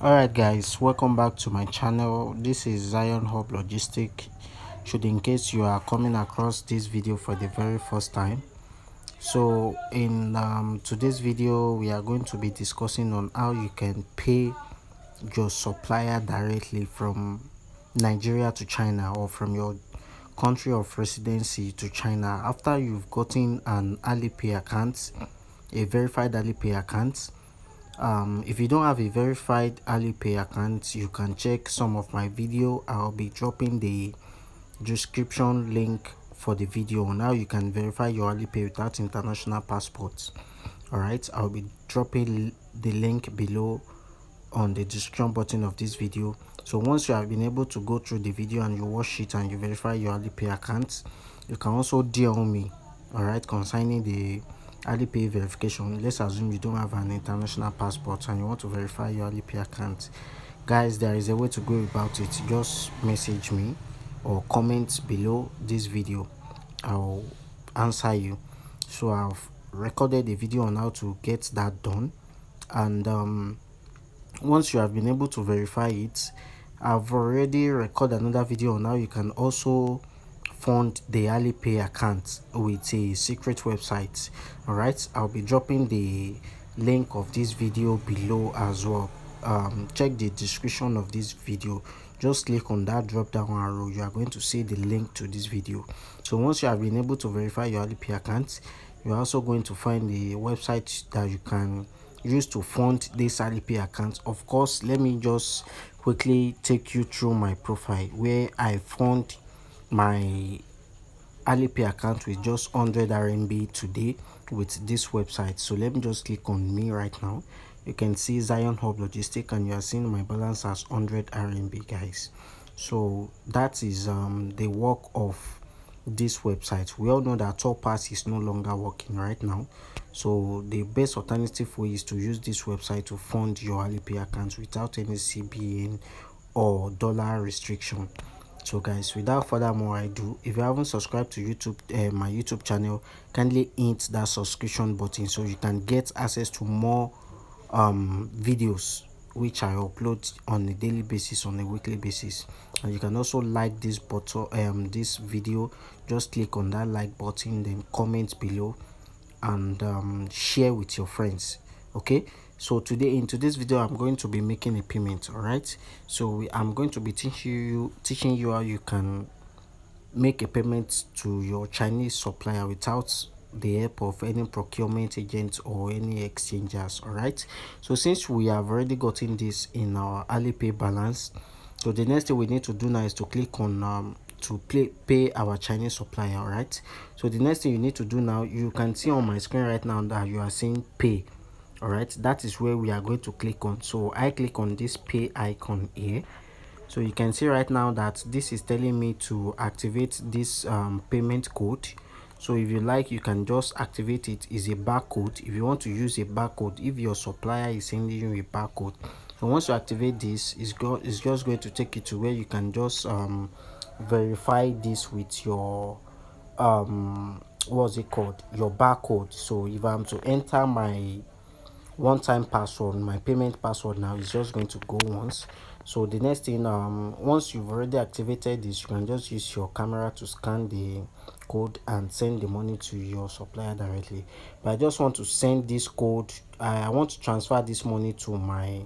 Alright guys, welcome back to my channel. This is 𝐲𝐤 𝐓𝐵 Logistics. Should in case you are coming across this video for the very first time, so in today's video we are going to be discussing on how you can pay your supplier directly from Nigeria to China, or from your country of residency to China, after you've gotten an Alipay account, a verified Alipay account. If you don't have a verified Alipay account, you can check some of my video. I'll be dropping the description link for the video on how you can verify your Alipay without international passports. Alright, I'll be dropping the link below on the description button of this video. So once you have been able to go through the video and you watch it and you verify your Alipay account, you can also DM me, alright, concerning the Alipay verification. Let's assume you don't have an international passport and you want to verify your Alipay account. Guys, there is a way to go about it. Just message me or comment below this video. I'll answer you. So I've recorded a video on how to get that done, and once you have been able to verify it, I've already recorded another video on how you can also fund the Alipay account with a secret website. Alright, I'll be dropping the link of this video below as well. Check the description of this video. Just click on that drop down arrow. You are going to see the link to this video. So once you have been able to verify your Alipay account, you're also going to find the website that you can use to fund this Alipay account. Of course, let me just quickly take you through my profile where I fund my Alipay account with just 100 RMB today with this website. So let me just click on me right now. You can see 𝐲𝐤 𝐓𝐵 Logistics and you are seeing my balance as 100 RMB, guys. So that is the work of this website. We all know that TopPass is no longer working right now, so the best alternative way is to use this website to fund your Alipay account without any CBN or dollar restriction. So guys, without further more ado, if you haven't subscribed to YouTube, my YouTube channel, kindly hit that subscription button so you can get access to more videos which I upload on a daily basis, on a weekly basis. And you can also like this button, this video. Just click on that like button, then comment below and share with your friends. Okay, so today in today's video I'm going to be making a payment. All right, so I'm going to be teaching you how you can make a payment to your Chinese supplier without the help of any procurement agent or any exchangers. All right, so since we have already gotten this in our Alipay balance, so the next thing we need to do now is to click on to pay our Chinese supplier. All right, so the next thing you need to do now, you can see on my screen right now that you are seeing pay. All right, that is where we are going to click on. So I click on this pay icon here. So you can see right now that this is telling me to activate this payment code. So if you like, you can just activate it. Is a barcode. If you want to use a barcode, if your supplier is sending you a barcode, so once you activate this, it's just going to take you to where you can just verify this with your what's it called, your barcode. So if I'm to enter my one-time password, my payment password, now is just going to go once. So the next thing, once you've already activated this, you can just use your camera to scan the code and send the money to your supplier directly. But I just want to send this code, I want to transfer this money to my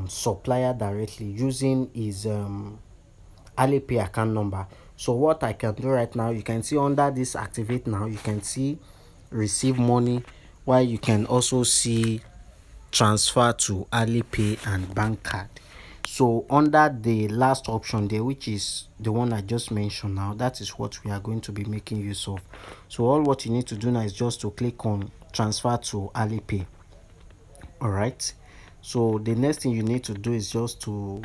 supplier directly using his Alipay account number. So what I can do right now, you can see under this activate now, you can see receive money, while you can also see transfer to Alipay and bank card. So under the last option there, which is the one I just mentioned now, that is what we are going to be making use of. So all what you need to do now is just to click on transfer to Alipay. All right, so the next thing you need to do is just to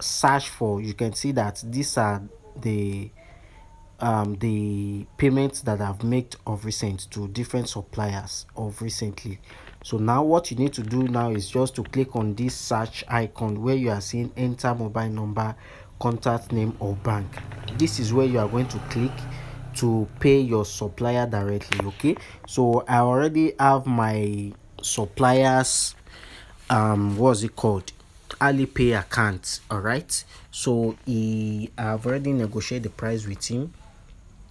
search for, you can see that these are the payments that I've made of recent to different suppliers of recently. So now what you need to do now is just to click on this search icon where you are seeing enter mobile number, contact name or bank. This is where you are going to click to pay your supplier directly. Okay, so I already have my suppliers what's it called, Alipay account. All right, so I've already negotiated the price with him.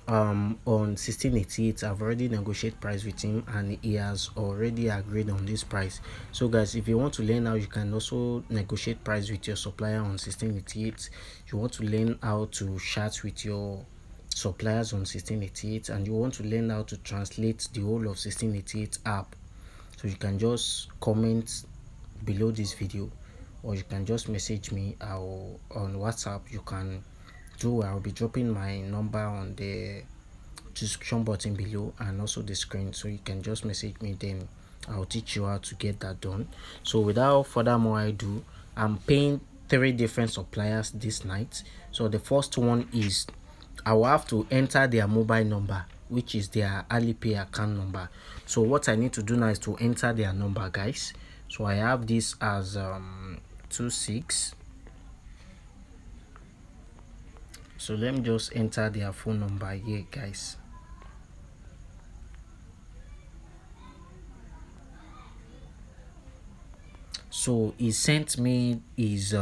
On 1688 I've already negotiated price with him, and he has already agreed on this price. So guys, if you want to learn how you can also negotiate price with your supplier on 1688, you want to learn how to chat with your suppliers on 1688, and you want to learn how to translate the whole of 1688 app, so you can just comment below this video, or you can just message me on WhatsApp. You can do, I'll be dropping my number on the description button below and also the screen, so you can just message me, then I'll teach you how to get that done. So without further more ado, I'm paying 3 different suppliers this night. So the first one is, I will have to enter their mobile number, which is their Alipay account number. So what I need to do now is to enter their number, guys. So I have this as 26. So let me just enter their phone number here, guys. So he sent me his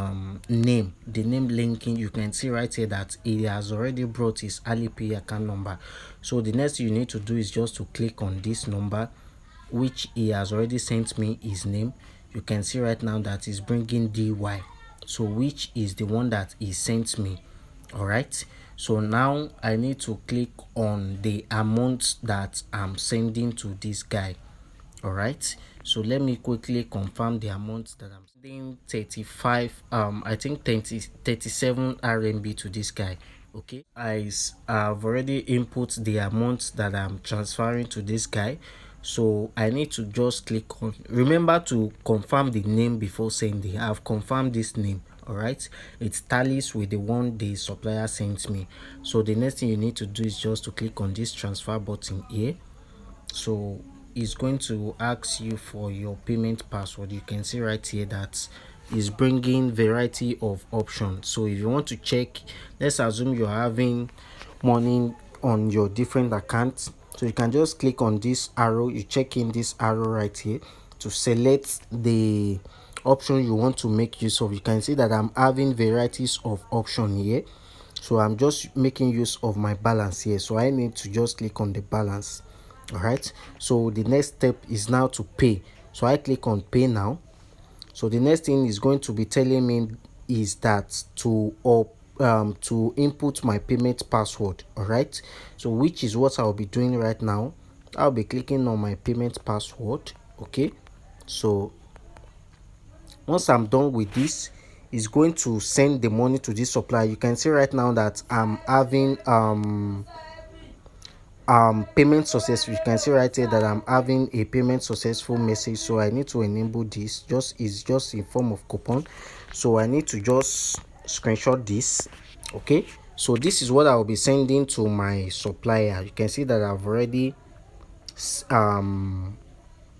name, the name linking. You can see right here that he has already brought his Alipay account number. So the next you need to do is just to click on this number, which he has already sent me his name. You can see right now that he's bringing DY, so which is the one that he sent me. All right, so now I need to click on the amount that I'm sending to this guy. All right, so let me quickly confirm the amount that I'm sending. 35 I think 37 RMB to this guy. Okay, I've already input the amount that I'm transferring to this guy. So I need to just click on, remember to confirm the name before sending. I've confirmed this name. All right, it tallies with the one the supplier sent me. So the next thing you need to do is just to click on this transfer button here. So it's going to ask you for your payment password. You can see right here that is bringing variety of options. So if you want to check, let's assume you're having money on your different accounts, so you can just click on this arrow. You check in this arrow right here to select the option you want to make use of. You can see that I'm having varieties of option here, so I'm just making use of my balance here. So I need to just click on the balance. All right, so the next step is now to pay. So I click on pay now. So the next thing is going to be telling me is that to input my payment password. All right, so which is what I'll be doing right now. I'll be clicking on my payment password. Okay, so once I'm done with this, it's going to send the money to this supplier. You can see right now that I'm having payment successful. You can see right here that I'm having a payment successful message. So I need to enable this. It's just in form of coupon, so I need to just screenshot this. Okay, so this is what I will be sending to my supplier. You can see that I've already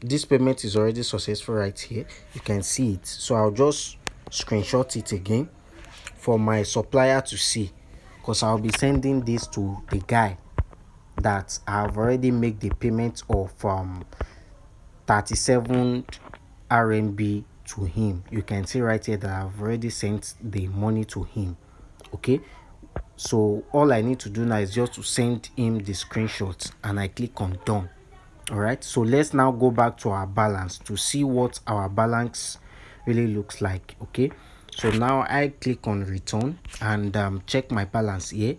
this payment is already successful right here. You can see it. So I'll just screenshot it again for my supplier to see, because I'll be sending this to the guy that I've already made the payment of 37 RMB to him. You can see right here that I've already sent the money to him. Okay, so all I need to do now is just to send him the screenshot, and I click on done. All right, so let's now go back to our balance to see what our balance really looks like. Okay, so now I click on return and check my balance here.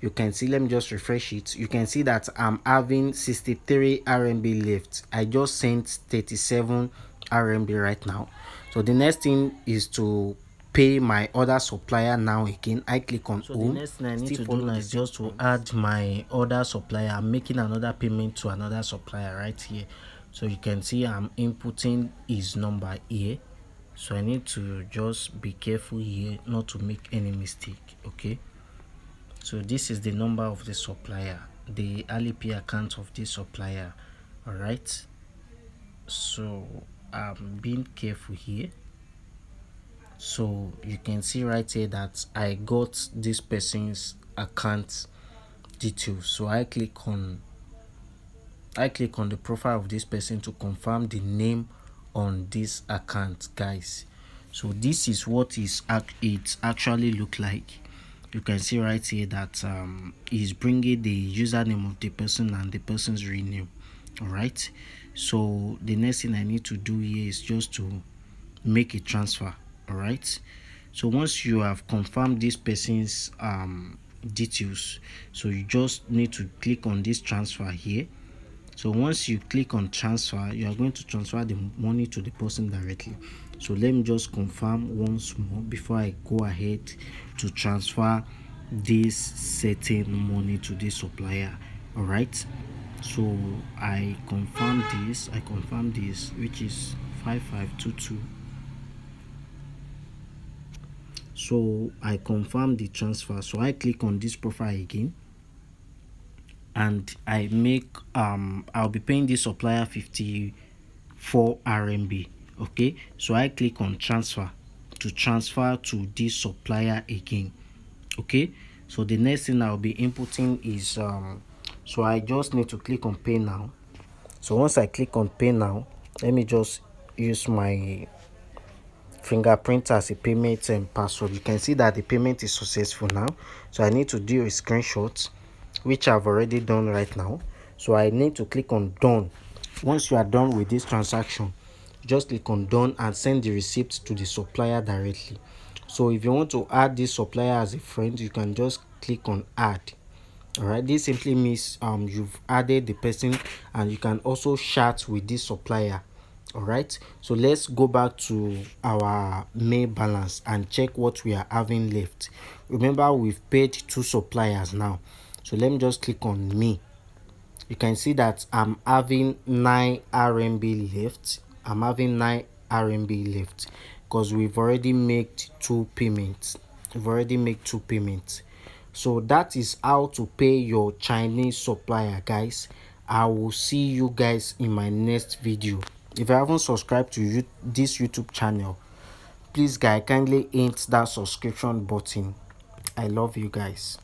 You can see, let me just refresh it. You can see that I'm having 63 RMB left. I just sent 37 RMB right now. So the next thing is to pay my other supplier now. Again, I click on home. The next thing I need to do now is just to add my other supplier. I'm making another payment to another supplier right here. So you can see I'm inputting his number here. So I need to just be careful here not to make any mistake. Okay, so this is the number of the supplier, the Alipay account of this supplier. All right, so I'm being careful here. So you can see right here that I got this person's account details. So I click on the profile of this person to confirm the name on this account, guys. So this is what it actually look like. You can see right here that is bringing the username of the person and the person's real name. All right, so the next thing I need to do here is just to make a transfer. All right, so once you have confirmed this person's details, so you just need to click on this transfer here. So once you click on transfer, you are going to transfer the money to the person directly. So let me just confirm once more before I go ahead to transfer this certain money to this supplier. All right, so I confirm this, which is 5522. So I confirm the transfer. So I click on this profile again, and I make I'll be paying this supplier 54 RMB. Okay, so I click on transfer to transfer to this supplier again. Okay, so the next thing I'll be inputting is so I just need to click on pay now. So once I click on pay now, let me just use my fingerprint as a payment and password. You can see that the payment is successful now. So I need to do a screenshot, which I've already done right now. So I need to click on done. Once you are done with this transaction, just click on done and send the receipt to the supplier directly. So if you want to add this supplier as a friend, you can just click on add. All right, this simply means you've added the person, and you can also chat with this supplier. All right, so let's go back to our main balance and check what we are having left. Remember, we've paid 2 suppliers now. So let me just click on me. You can see that I'm having 9 RMB left. I'm having 9 RMB left because we've already made 2 payments. So that is how to pay your Chinese supplier, guys. I will see you guys in my next video. If you haven't subscribed to this YouTube channel, please guys kindly hit that subscription button. I love you guys.